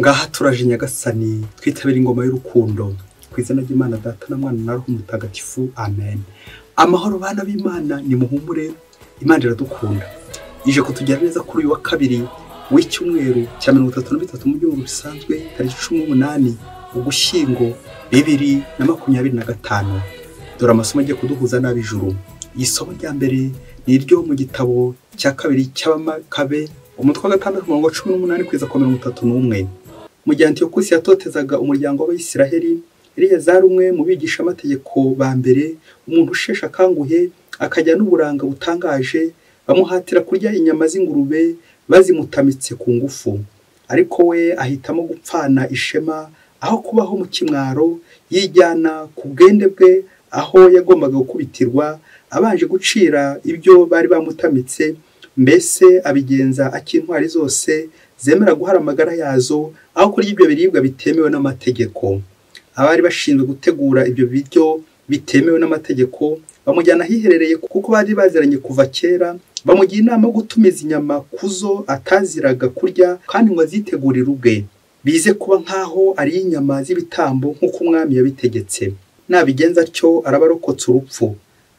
Ngaha turaje Nyagasani twitabira ingoma y'urukundo kwizana ry'Imana Data na Mwana na Roho Mutagatifu. Amen. Amahoro bana b'Imana, ni muhumure, Imana iradukunda. Ije kutugera neza kuri uyu wa kabiri w'icyumweru cya 33 mu gihugu bisanzwe tariki 18 Ugushyingo 2025. Dore amasomo agiye kuduhuza n'ab'ijuru. Isomo rya mbere ni iryo mu gitabo cya kabiri cy'Abamakabe umutwe wa 6:18 kugeza ku 31. Mu gihe Antiyokusi yatotezaga umuryango w'Abisiraheli, Eliyazari umwe mu bigisha amategeko ba mbere, umuntu ushesha akanguhe akajya n'uburanga butangaje, bamuhatira kurya inyama z'ingurube bazimutamitse ku ngufu. Ariko we ahitamo gupfana ishema aho kubaho mu kimwaro, yijyana ku bwende bwe aho yagombaga gukubitirwa, abanje gucira ibyo bari bamutamitse, mbese abigenza akintwari zose zemera guhara amagara yazo aho kurya ibyo biribwa bitemewe n'amategeko. Abari bashinzwe gutegura ibyo biryo bitemewe n'amategeko bamujyana hiherereye kuko bari baziranye kuva kera, bamugira inama yo gutumiza inyama kuzo ataziraga kurya kandi ngo azitegurire ubwe, bize kuba nkaho ari inyama z'ibitambo nk'uko umwami yabitegetse. Nabigenza atyo arabarokotsa urupfu,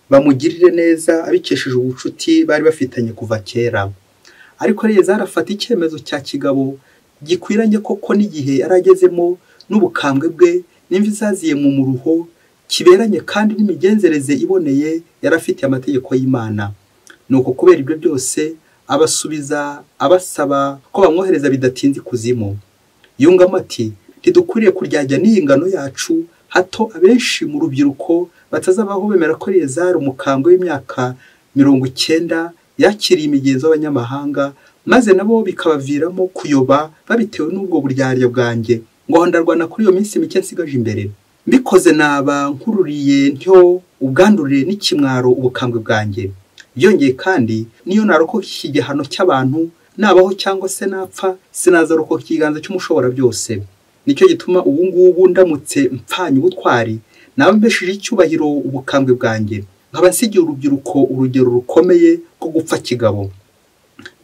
bamugirire neza abikesheje ubucuti bari bafitanye kuva kera. Ariko Eliyazari afata icyemezo cya kigabo gikwiranye koko n'igihe yaragezemo n'ubukambwe bwe n'imvi zaziye mu muruho, kiberanye kandi n'imigenzereze iboneye yarafitiye amategeko y'Imana. Nuko kubera ibyo byose abasubiza abasaba ko bamwohereza bidatinze ikuzimu. Yungamo ati, ntidukwiriye kuryajya n'iyi ngano yacu, hato abenshi mu rubyiruko batazabaho bemera ko Eliyazari umukambwe w'imyaka 90 yakiriye imigenzo y'abanyamahanga, maze nabo bikabaviramo kuyoba babitewe n'ubwo buryarya bwanjye, ngo ndarwana kuri iyo minsi mike nsigaje imbere. Mbikoze naba nkururiye ntyo ubwandurire n'ikimwaro ubukambwe bwanjye. Byongeye kandi niyo narokoka iki gihano cy'abantu, nabaho cyangwa se napfa, sinazarokoka ikiganza cy'umushobora byose. Nicyo gituma ubu ngubu ndamutse mpfanye ubutwari, naba mbesheje icyubahiro ubukambwe bwanjye, nkaba nsigiye urubyiruko urugero rukomeye ko gupfa kigabo,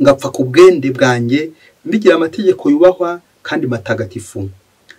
ngapfa ku bwende bwanjye, mbigira amategeko yubahwa kandi matagatifu.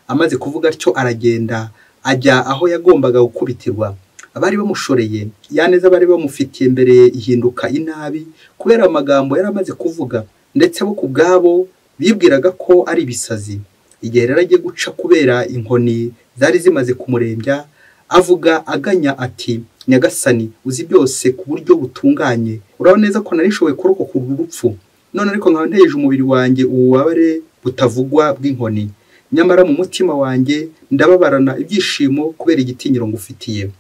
Amaze kuvuga atyo aragenda ajya aho yagombaga gukubitirwa. Abari bamushoreye yaneza bari bamufitiye mbere ihinduka inabi kubera amagambo yari amaze kuvuga, ndetse bo ku bwabo bibwiraga ko ari ibisazi. Igihe rero agiye guca kubera inkoni zari zimaze kumurembya, avuga aganya ati, Nyagasani uzi byose ku buryo butunganye, urabona neza ko narishoboye kurokoka urupfu, none ariko nkaba nteje umubiri wanjye ububabare butavugwa bw'inkoni. Nyamara mu mutima wanjye ndababarana ibyishimo kubera igitinyiro ngufitiye.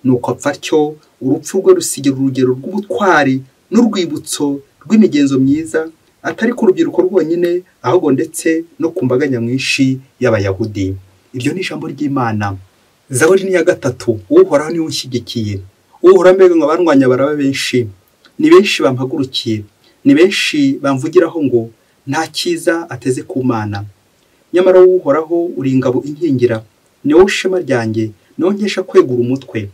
Nuko apfa atyo, urupfu rwe rusigira urugero rw'ubutwari n'urwibutso rw'imigenzo myiza, atari ku rubyiruko rwonyine ahubwo ndetse no ku mbaga nyamwinshi y'Abayahudi. Iryo ni ijambo ry'Imana. Zaburi ni ya 3. Uhoraho ni unshyigikiye. Uhoraho mbega ngo barwanya baraba benshi. Ni benshi bampagurukiye. Ni benshi bamvugiraho ngo nta cyiza ateze ku Mana. Nyamara Uhoraho uri ingabo inkingira. Ni wowe shema ryanjye, niwo nkesha kwegura umutwe.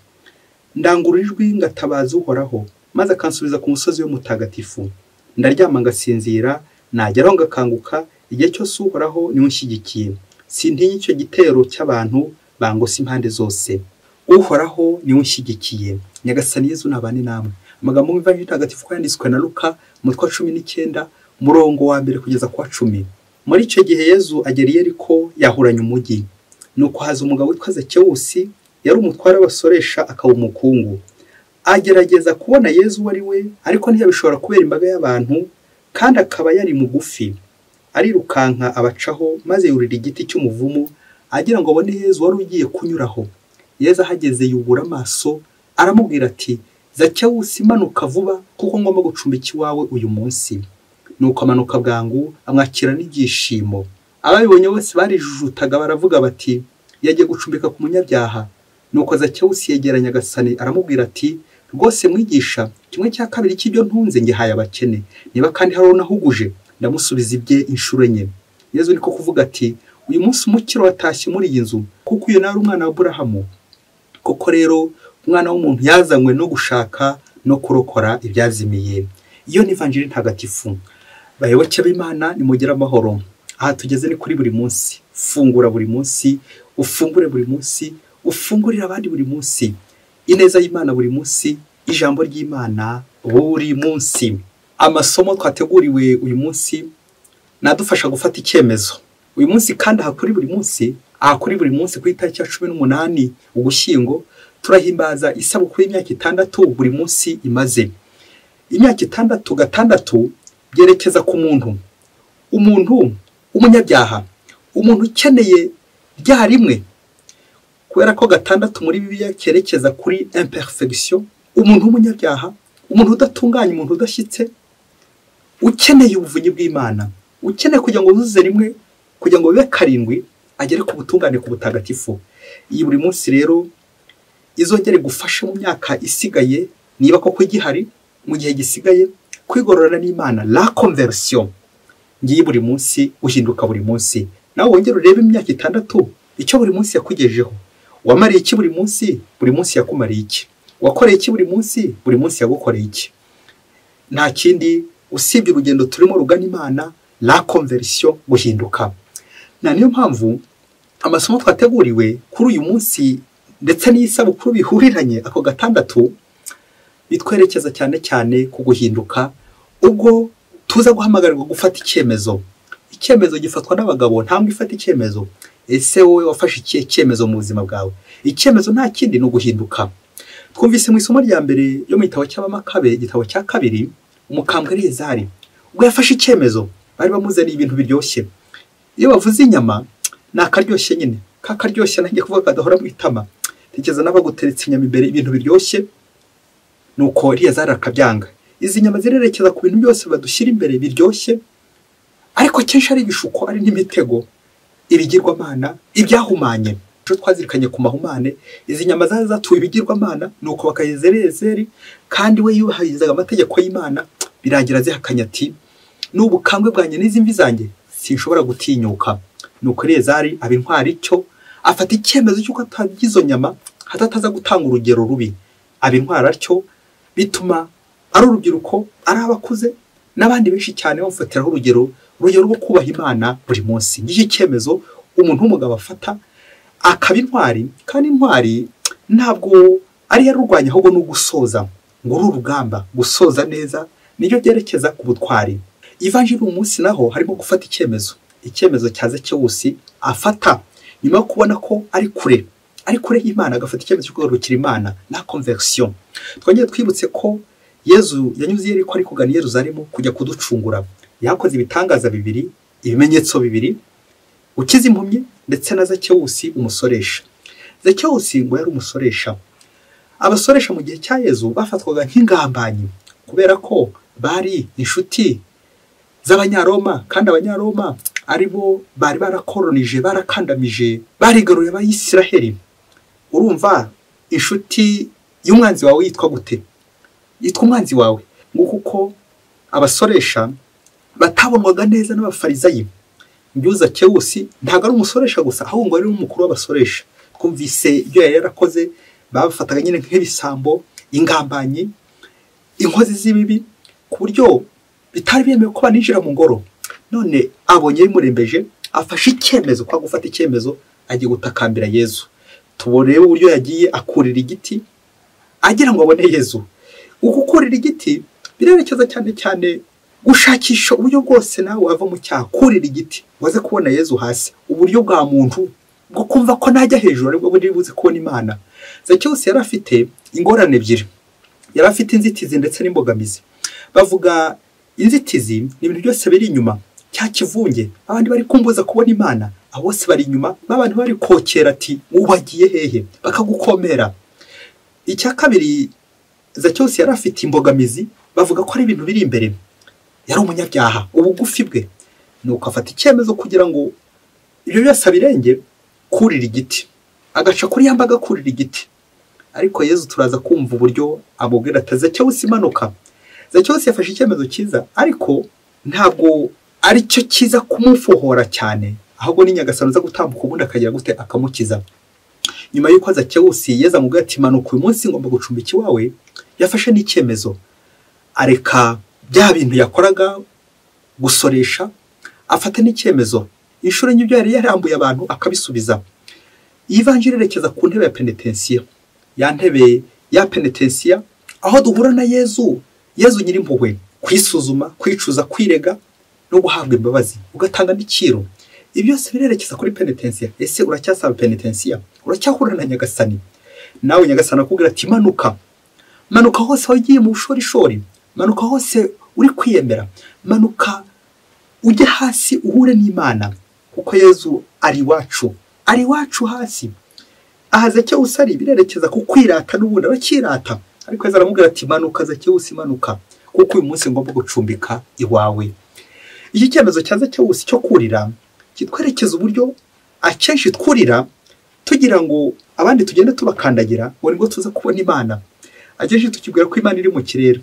Ndangurura ijwi ngatabaza Uhoraho, maze akansubiza ku musozi w'umutagatifu. Ndaryama ngasinzira, nageraho ngakanguka, igihe cyose Uhoraho niwe unshyigikiye. Sintinya icyo gitero cy'abantu bangose impande zose. Uhoraho niwe unshyigikiye. Nyagasani Yezu nabane namwe. Amagambo y'Ivanjili ntagatifu yanditswe na Luka umutwe wa 19 umurongo wa 1 kugeza ku wa 10. Muri icyo gihe Yezu agera i Yeriko yahuranye umujyi. Nuko haza umugabo witwa Zakewusi, yari umutware w'abasoresha akaba umukungu. Agerageza kubona Yezu wari we, ariko ntiyabishobora kubera imbaga y'abantu, kandi akaba yari mugufi. Arirukanka abacaho, maze yurira igiti cy'umuvumu agira ngo abone Yezu wari ugiye kunyuraho. Yezu ahageze yubura amaso, aramubwira ati, Zakewusi manuka vuba kuko ngomba gucumbika iwawe uyu munsi. Nuko amanuka bwangu amwakira n'ibyishimo. Ababibonye bose barijujutaga baravuga bati, yagiye gucumbika ku munyabyaha. Nuko Zakewusi yegera Nyagasani aramubwira ati, rwose mwigisha, 1/2 cy'ibyo ntunze ngihaye abakene, niba kandi hari nahuguje ndamusubiza ibye inshuro enye. Yezu niko kuvuga ati, uyu munsi umukiro watashye muri iyi nzu, kuko uyu nari umwana wa Aburahamu. Koko rero umwana w'umuntu yazanywe no gushaka no kurokora ibyazimiye. Iyo ni Ivanjili ntagatifu. Bayoboke b'Imana nimugire amahoro. aha tugeze ni kuri buri munsi. Fungura buri munsi, ufungure buri munsi, ufungurira abandi buri munsi. Ineza y'Imana buri munsi, ijambo ry'Imana buri munsi. Amasomo twateguriwe uyu munsi nadufasha gufata icyemezo. Uyu munsi kandi aha kuri buri munsi ku itariki ya 18 Ugushyingo turahimbaza isabukuru y'imyaka 6 buri munsi imaze. Imyaka 6 byerekeza ku muntu. Umuntu umunyabyaha, umuntu ukeneye rya rimwe. Kubera ko 6 muri Bibiliya cyerekeza kuri imperfection, umuntu umunyabyaha, umuntu udatunganye, umuntu udashyitse, ukeneye ubuvunyi bw'Imana, ukeneye kugira ngo uzuze rimwe, kugira ngo bibe 7 agere ku butungane, ku butagatifu. Iyi buri munsi rero izongere gufasha mu myaka isigaye, niba koko igihari, mu gihe gisigaye, kwigororana n'Imana, la conversion. Ngiye buri munsi uhinduka buri munsi. Nawe wongere urebe imyaka 6 icyo buri munsi yakugejeho. Wamariye iki buri munsi yakumariye iki? Wakoreye iki buri munsi yagukoreye iki? Nta kindi usibye urugendo turimo rugana Imana, la conversion, guhinduka. Na niyo mpamvu amasomo twateguriwe kuri uyu munsi ndetse n'isabukuru bihuriranye ako 6 bitwerekeza cyane ku guhinduka, ubwo tuza guhamagarirwa gufata icyemezo. Icyemezo gifatwa n'abagabo, ntabwo ifata icyemezo. Ese wowe wafashe ikihe cyemezo mu buzima bwawe? Icyemezo nta kindi no guhinduka. Twumvise mu isomo rya mbere yo mu gitabo cy'Abamakabe, igitabo cya 2, umukambwe Eliyezari ubwo yafashe icyemezo, bari bamuzaniye ibintu biryoshye. Iyo bavuze inyama nakaryoshye nyine, kakaryoshye nanjye kuvuga kadahora mu itama. Tegeza n'abaguteretse inyama imbere, ibintu biryoshye, nuko Eliyezari akabyanga. Izi nyama zirerekeza ku bintu byose badushyira imbere biryoshye, ariko kenshi ari ibishuko, ari n'imitego, ibigirwamana, ibyahumanye. Cyo twazirikanye ku mahumane, izi nyama zatuye ibigirwamana, nuko bakayiza Eliyezeri, kandi we yubahirizaga amategeko y'Imana, birangira zihakanya ati n'ubukambwe bwanjye n'izimvi zanjye sinshobora gutinyuka. Nuko Eliyezari abintwara icyo, afata icyemezo cy'uko atagize izo nyama hatataza gutanga urugero rubi. Abintwara atyo bituma ari urubyiruko, ari abakuze n'abandi benshi cyane bamufatiraho urugero rwo kubaha Imana buri munsi. N'iki cyemezo umuntu w'umugabo afata akaba intwari, kandi intwari ntabwo ari yarurwanya, ahubwo no gusoza. Ngo uru rugamba gusoza neza nibyo byerekeza ku butwari. Ivanjiri umunsi naho harimo gufata icyemezo cya Zakewusi afata nyuma yo kubona ko ari kure y'Imana, agafata icyemezo cyo kugarukira Imana, la conversion. Twongeye twibutse ko Yezu yanyuze Yeriko ari kugana Yeruzalemu kujya kuducungura. Yakoze ibitangaza 2, ibimenyetso 2, ukiza impumyi ndetse na Zakewusi umusoresha. Zakewusi ngo yari umusoresha. Abasoresha mu gihe cya Yezu bafatwaga nk'ingambanyi kubera ko bari inshuti z'Abanyaroma, kandi Abanyaroma aribo bari barakolonije, barakandamije, barigaruye Abayisiraheli. Urumva inshuti y'umwanzi wawe yitwa gute? Yitwa umwanzi wawe. Ngo kuko abasoresha batabonwaga neza n'Abafarisayi. Zakewusi ntabwo ari umusoresha gusa, ahubwo ari umukuru w'abasoresha. Twumvise ibyo yari yarakoze, babafataga nyine nk'ibisambo, ingambanyi, inkozi z'ibibi, ku buryo bitari byemewe ko baninjira mu ngoro. None abonye bimurembeje, afashe icyemezo, kwa gufata icyemezo agiye gutakambira Yezu. Tubone uburyo yagiye akurira igiti agira ngo abone Yezu. Ugukurira igiti birerekeza cyane gushakisha uburyo bwose nawe ava mu cyaha. Kurira igiti waze kubona Yezu hasi, uburyo bwa muntu bwo kumva ko najya hejuru aribwo buri buze kubona Imana. Zakewusi yari afite ingorane 2, yari afite inzitizi ndetse n'imbogamizi. Bavuga inzitizi ni ibintu byose biri inyuma, cya kivunge, abandi bari kumbuza kubona Imana, abo bose bari inyuma, babandi bari kokera ati ubagiye hehe, bakagukomera. Icya kabiri, Zakewusi yari afite imbogamizi, bavuga ko ari ibintu biri imbere. Yari umunyabyaha, ubugufi bwe, nuko afata icyemezo kugira ngo ibyo byose abirenge, kurira igiti, agaca kuri yambaga kurira igiti. Ariko Yezu turaza kumva uburyo amubwira ati Zakewusi manuka. Zakewusi yafashe icyemezo cyiza, ariko ntabwo ari cyo cyiza kumufohora cyane, ahubwo ni Nyagasani uza gutambuka ubundi akagira gute akamukiza. Nyuma y'uko Zakewusi Yezu amubwira ati manuka uyu munsi ngomba gucumbika iwawe, yafashe n'icyemezo, areka bya bintu yakoraga, gusoresha, afata n'icyemezo inshuro nyinshi yari yarambuye abantu akabisubiza. Ivanjiri irekeza ku ntebe ya penetensiya, ya ntebe ya penetensiya aho duhura na Yezu nyirimpuhwe, kwisuzuma, kwicuza, kwirega no guhabwa imbabazi, ugatanga n'ikiro. Ibi byose birerekeza kuri penetensiya. Ese uracyasaba penetensiya? Uracyahura na Nyagasani? Nawe Nyagasani akubwira ati manuka hose wagiye mu bushorishori, manuka hose uri kwiyemera, manuka ujye hasi uhure n'Imana, kuko Yezu ari iwacu hasi. Aha Zakewusi ari birerekeza ku kwirata, n'ubundi arakirata, ariko Yezu aramubwira ati manuka Zakewusi, manuka, kuko uyu munsi ngomba gucumbika iwawe. Iki cyemezo cya Zakewusi cyo kurira kitwerekeza uburyo akenshi twurira tugira ngo abandi tugende tubakandagira ngo nibwo tuza kubona Imana. Akenshi tukibwira ko Imana iri mu kirere.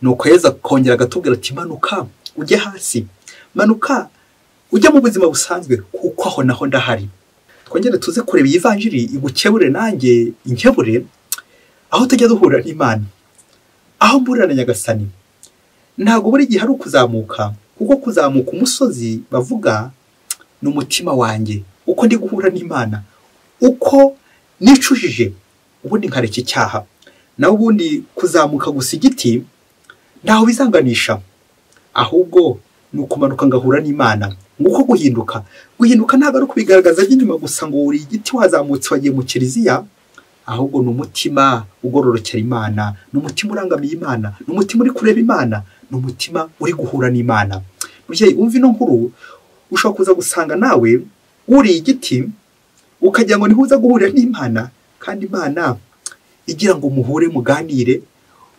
Nuko Yezu akongera agatubwira ati manuka ujye hasi, manuka ujya mu buzima busanzwe, kuko aho naho ndahari. Twongere tuze kureba iyi vanjiri igukebure nanjye inkebure, aho tujya duhurira n'Imana, aho mburira na Nyagasani. Ntabwo buri gihe ari ukuzamuka, kuko kuzamuka umusozi bavuga ni umutima wanjye, uko ndi guhura n'Imana, uko nicujije ubundi nkareka icyaha. Naho ubundi kuzamuka gusa igiti ntaho bizanganisha, ahubwo ni ukumanuka ngahura n'Imana. Nguko guhinduka ntabwo ari ukubigaragaza inyuma gusa ngo uri igiti wazamutse wagiye mu kiliziya, ahubwo ni umutima ugororokera Imana, ni umutima urangamiye Imana, ni umutima uri kureba Imana, ni umutima uri guhura n'Imana. Mubyeyi umva ino nkuru, ushobora kuza gusanga nawe uri igiti ukagira ngo niho uza guhurira n'Imana, kandi Imana igira ngo muhure, muganire,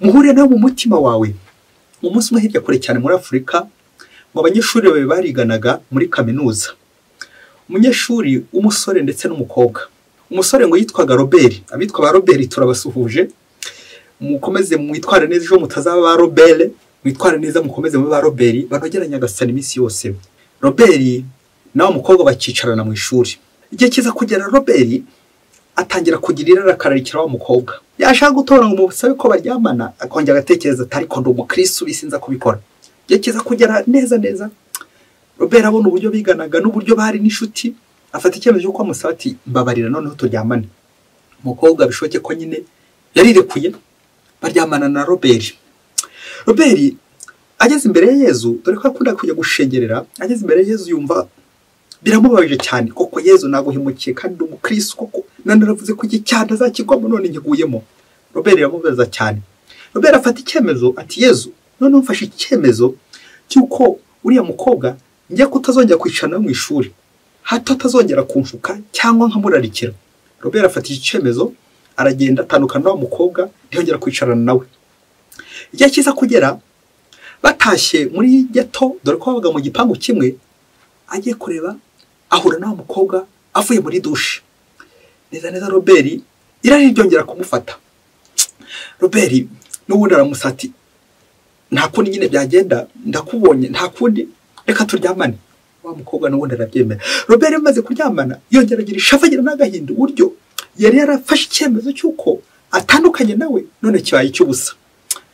muhure nawe mu mutima wawe. Mu munsi umwe hirya kure cyane muri Afurika, ngo abanyeshuri babe bariganaga muri kaminuza. Umunyeshuri w'umusore ndetse n'umukobwa. Umusore ngo yitwaga Robert, abitwa ba Robert turabasuhuje, mukomeze mwitware neza ejo mutazaba ba Robert, mwitware neza mukomeze mu ba Robert banogera Nyagasani iminsi yose. Robert nawe umukobwa bakicarana mu ishuri. Igihe kiza kugera Robert atangira kugira irakararikira wa mukobwa. Yashaka gutora ngo mubusabe ko baryamana, akongera agatekereza atari ko ndi umukristo bisinza kubikora. Igihe kiza kugera neza Robert abona uburyo biganaga n'uburyo bari n'inshuti, afata icyemezo cyo kwamusaba ati mbabarira noneho turyamane. Umukobwa bishoke ko nyine yarirekuye, baryamana na Robert. Robert ageze imbere ya Yezu, dore ko akunda kujya gushengerera, ageze imbere ya Yezu yumva biramubabaje cyane, koko Yezu naguhemukiye kandi umukristo koko, naravuze ko iki cyane azakigwamo none nkiguyemo. Robert yamubaza cyane. Robert afata icyemezo ati Yezu, none mfashe icyemezo cyuko uriya mukobwa njye kutazongera kwicana mu ishuri, hato atazongera kunshuka cyangwa nkamurarikira. Robert afata icyemezo, aragenda atandukana n'uwo mukobwa, ntiyongera kwicarana nawe. Igihe kiza kugera batashye muri geto, dore ko babaga mu gipangu kimwe, agiye kureba ahura n'uwo mukobwa avuye muri dushe. Neza Robert irari ryongera kumufata. Robert n'ubundi aramusati, nta kundi nyine byagenda, ndakubonye nta kundi, reka turyamane. Wa mukobwa n'ubundi arabyemera. Robert yamaze kuryamana yongera agira ishavu n'agahinda, uburyo yari yarafashe icyemezo cy'uko atandukanye nawe none kibaye cy'ubusa.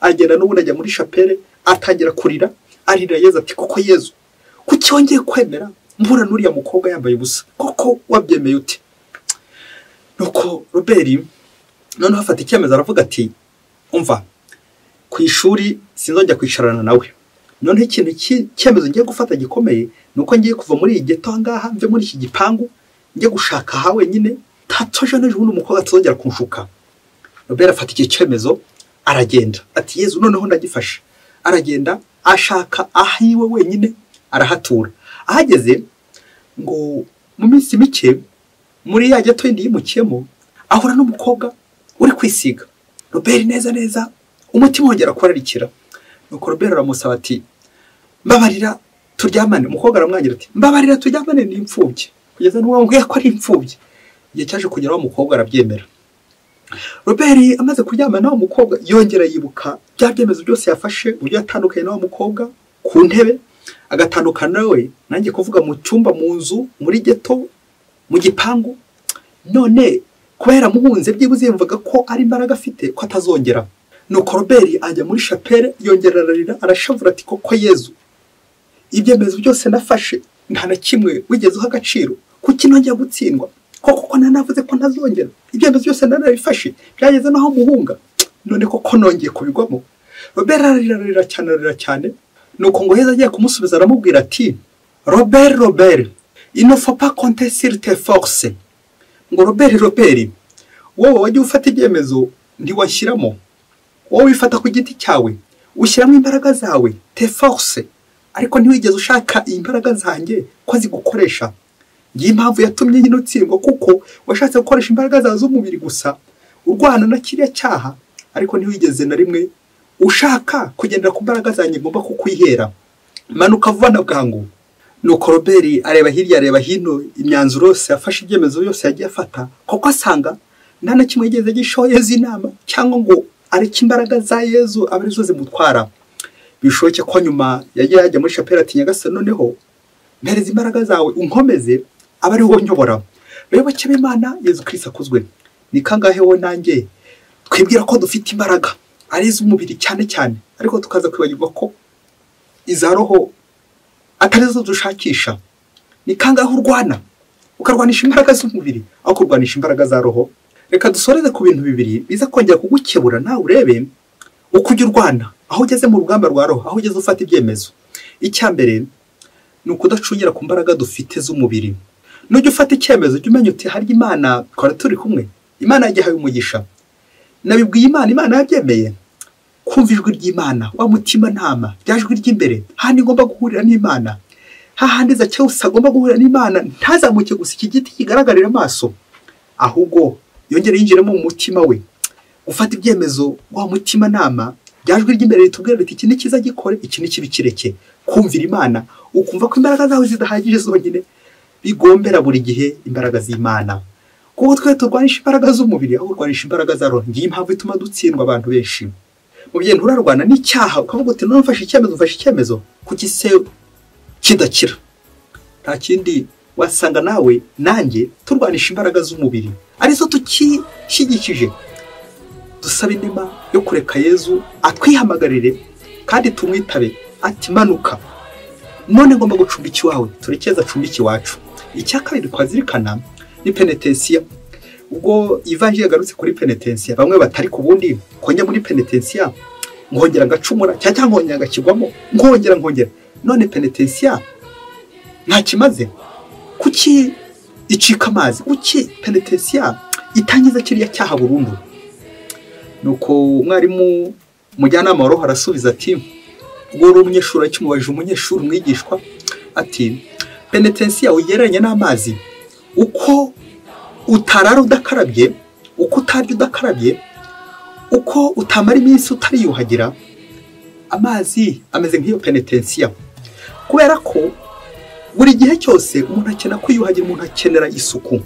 Agenda n'ubundi ajya muri chapelle, atangira kurira, arira Yezu ati koko Yezu, kuki wongeye kwemera mbura n'uriya mukobwa yambaye ubusa, koko wabyemeye ute? Nuko Robert none afata icyemezo aravuga ati umva, ku ishuri sinzongera kwicarana nawe. None ikintu cyemezo ngiye gufata gikomeye nuko ngiye kuva muri iyi geto ngaha, mve muri iki gipangu, ngiye gushaka ha wenyine, tatoje n'ejo bundi umukobwa atazongera kunshuka. Robert afata iki cyemezo aragenda ati Yezu noneho ndagifashe. Aragenda ashaka ahiwe wenyine arahatura. Ahageze ngo mu minsi mike muri ya geto yindi yimukiyemo ahura n'umukobwa uri kwisiga. Robert neza umutima wongera kurarikira. Nuko Robert aramusaba ati mbabarira turyamane. Umukobwa aramwangira ati mbabarira turyamane, ni imfubyi. Kugeza n'uwo ngo ko ari imfubyi. Igihe cyaje kugera wa mukobwa arabyemera. Robert amaze kuryamana n'uwo mukobwa yongera yibuka bya byemezo byose yafashe, uburyo yatandukanye n'uwo mukobwa ku ntebe, agatandukana nawe nanjye kuvuga mu cyumba, mu nzu, muri geto, mu gipangu. None kubera muhunze byibuze yumvaga ko ari imbaraga afite ko atazongera. Nuko Robert ajya muri chapelle, yongera ararira, arashavura ati koko Yezu, ibyemezo byose nafashe nta na kimwe wigeze uha agaciro, kuki nongeye gutsindwa? Koko nanavuze ko ntazongera, ibyemezo byose narabifashe byageze naho muhunga, none koko nongeye kubigwamo. Robert ararira cyane, nuko ngo heza agiye kumusubiza aramubwira ati Robert, il ne faut pas compter sur tes forces. Ngo Robert, wowe wagiye ufata ibyemezo ntiwashyiramo, wowe wifata ku giti cyawe ushyiramo imbaraga zawe, tes forces, ariko ntiwigeze ushaka imbaraga zanjye ko zigukoresha. Ngiye impamvu yatumye nyine utsindwa, kuko washatse gukoresha imbaraga zawe z'umubiri gusa urwana na kiriya cyaha, ariko ntiwigeze na rimwe ushaka kugendera ku mbaraga zanjye ngomba kukwihera. Manuka vuba na bwangu. Nuko Robert areba hirya areba hino, imyanzuro yose yafashe, ibyemezo byose yagiye afata, kuko asanga nta na kimwe yigeze gishoye inama cyangwa ngo areke imbaraga za Yezu abe arizo zimutwara. Bishoboke ko nyuma yagiye yajya muri chapelle ati Nyagasani, noneho mpereza imbaraga zawe unkomeze aba ari wowe nyobora. Rero bakibe Imana Yezu Kristo akuzwe. Ni kangahe wowe nanjye twibwira ko dufite imbaraga ari iz'umubiri cyane, ariko tukaza kwibagirwa ko iza roho atari zo dushakisha. Ni kangahe urwana ukarwanisha imbaraga z'umubiri aho kurwanisha imbaraga za roho. Reka dusoreze ku bintu bibiri biza kongera kugukebura nawe urebe uko ujya urwana aho ugeze mu rugamba rwa roho, aho ugeze ufata ibyemezo. Icyambere ni ukudacungira ku mbaraga dufite z'umubiri. Nujya ufata icyemezo jya umenya uti hari Imana twari turi kumwe, Imana yagihaye umugisha, nabibwiye Imana yabyemeye. Kumva ijwi ry'Imana, wa mutima ntama ryajwi ry'imbere, handi ngomba guhurira n'Imana, hahandi za cyose agomba guhurira n'Imana, ntazamuke gusa iki giti kigaragarira amaso, ahubwo yongere yinjiremo mu mutima we. Ufata ibyemezo wa mutima nama ryajwi ry'imbere ritubwira riti iki ni kiza gikore, iki ni kibi kireke. Kumvira Imana ukumva ko imbaraga zawe zidahagije zonyine, bigombera buri gihe imbaraga z'Imana. Kuko twe turwanisha imbaraga z'umubiri aho kurwanisha imbaraga za roho. Ngiye impamvu ituma dutsindwa abantu benshi. Mu gihe nturarwana n'icyaha ukavuga uti none mfashe icyemezo kuki se kidakira. Nta kindi wasanga nawe nanjye turwanisha imbaraga z'umubiri arizo tukishyigikije. Dusaba inema yo kureka Yezu atwihamagarire kandi tumwitabe ati manuka, none ngomba gucumbika iwawe, turekeza acumbiki wacu. Icya kabiri twazirikana ni penitensiya. Ubwo Ivanjili yagarutse kuri penitensiya, bamwe batari ku bundi konye muri penitensiya ngongera ngacumura cyangwa ngongera ngakigwamo ngongera. None penitensiya nta kimaze, kuki icika amazi, kuki penitensiya itangiza kiriya cyaha burundu? Nuko umwarimu mujyanama wa roho arasubiza ati ubwo uri umunyeshuri akimubajije umunyeshuri umwigishwa ati penitensiya ugereranya n'amazi, uko utarara udakarabye, uko utarya udakarabye, uko utamara iminsi utariyuhagira, amazi ameze nk'iyo penitensiya. Kubera ko buri gihe cyose umuntu akenera kwiyuhagira, umuntu akenera isuku.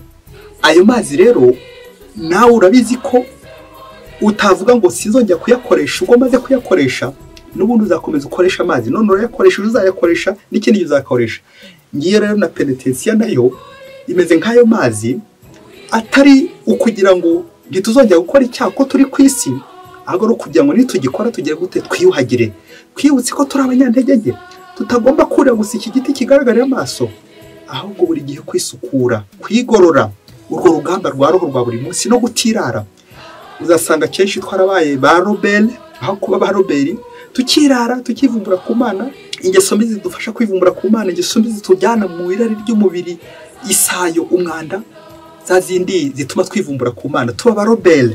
Ayo mazi rero nawe urabizi ko utavuga ngo sinzongera kuyakoresha, ubwo maze kuyakoresha n'ubundi uzakomeza ukoresha amazi, none urayakoresha uzayakoresha n'ikindi uzakoresha. Ngiye rero na penitensiya nayo imeze nk'ayo mazi, atari ukugira ngo ntituzongera gukora icyaha ko turi ku isi, ahubwo ari kugira ngo nitugikora tugire gute twiyuhagire, twibutse ko turi abanyantege nke, tutagomba kurira gusa iki giti kigaragarira amaso, ahubwo buri gihe kwisukura, kwigorora. Urwo rugamba rwa roho rwa buri munsi no gutirara. Uzasanga kenshi twarabaye ba Robert aho kuba ba Robert, tukirara tukivumbura ku Mana. Ingeso mbi zidufasha kwivumbura ku Mana, ingeso mbi zitujyana mu irari ry'umubiri, isayo, umwanda, za zindi zituma twivumbura ku Mana. Tuba ba Robert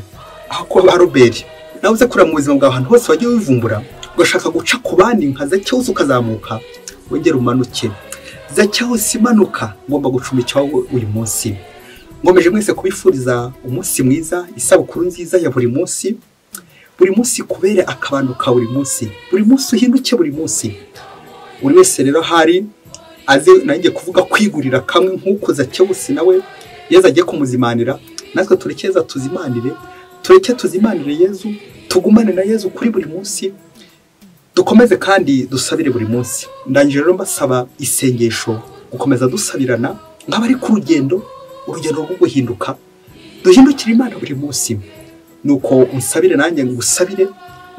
aho kuba ba Robert. Nawe uze kurira mu buzima bwawe ahantu hose wagiye wivumbura, ugashaka guca ku bandi nka Zakewu ukazamuka, wongera umanuke. Zakewu imanuka, ngomba gucumbika uyu munsi. Ngomeje mwese kubifuriza umunsi mwiza, isabukuru nziza ya buri munsi. Buri munsi kubere akabando ka buri munsi, buri munsi uhinduke buri munsi. Buri wese rero hari aze nanjye kuvuga kwigurira kamwe nk'uko Zakewu nawe Yezu agiye kumuzimanira, natwe turekeza tuzimanire, tuzimanire Yezu, tugumane na Yezu kuri buri munsi. Dukomeze kandi dusabire buri munsi. Ndangije rero mbasaba isengesho, gukomeza dusabirana nk'abari ku rugendo rwo guhinduka, duhindukira Imana buri munsi. Nuko unsabire nanjye ngusabire,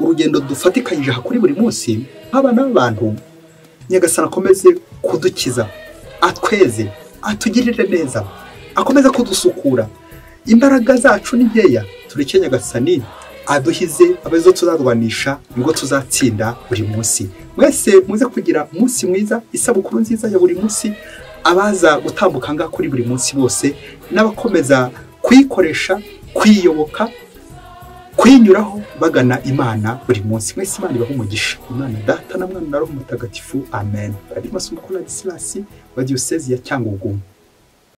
urugendo dufatikanyije kuri buri munsi nk'abana b'abantu Nyagasani akomeze kudukiza, atweze, atugirire neza, akomeze kudusukura. Imbaraga zacu ni nkeya, tureke Nyagasani aduhize, abezo tuzarwanisha nibwo tuzatsinda buri munsi. Mwese muze kugira umunsi mwiza, isabukuru nziza ya buri munsi, abaza gutambuka nga kuri buri munsi bose, n'abakomeza kuyikoresha, kwiyoboka, kwinyuraho bagana Imana buri munsi. Mwese Imana ibahe umugisha. Imana Data na Mwana na Roho Mutagatifu. Amen. Ari Masumbuko Ladislas wa Diocese ya Cyangugu.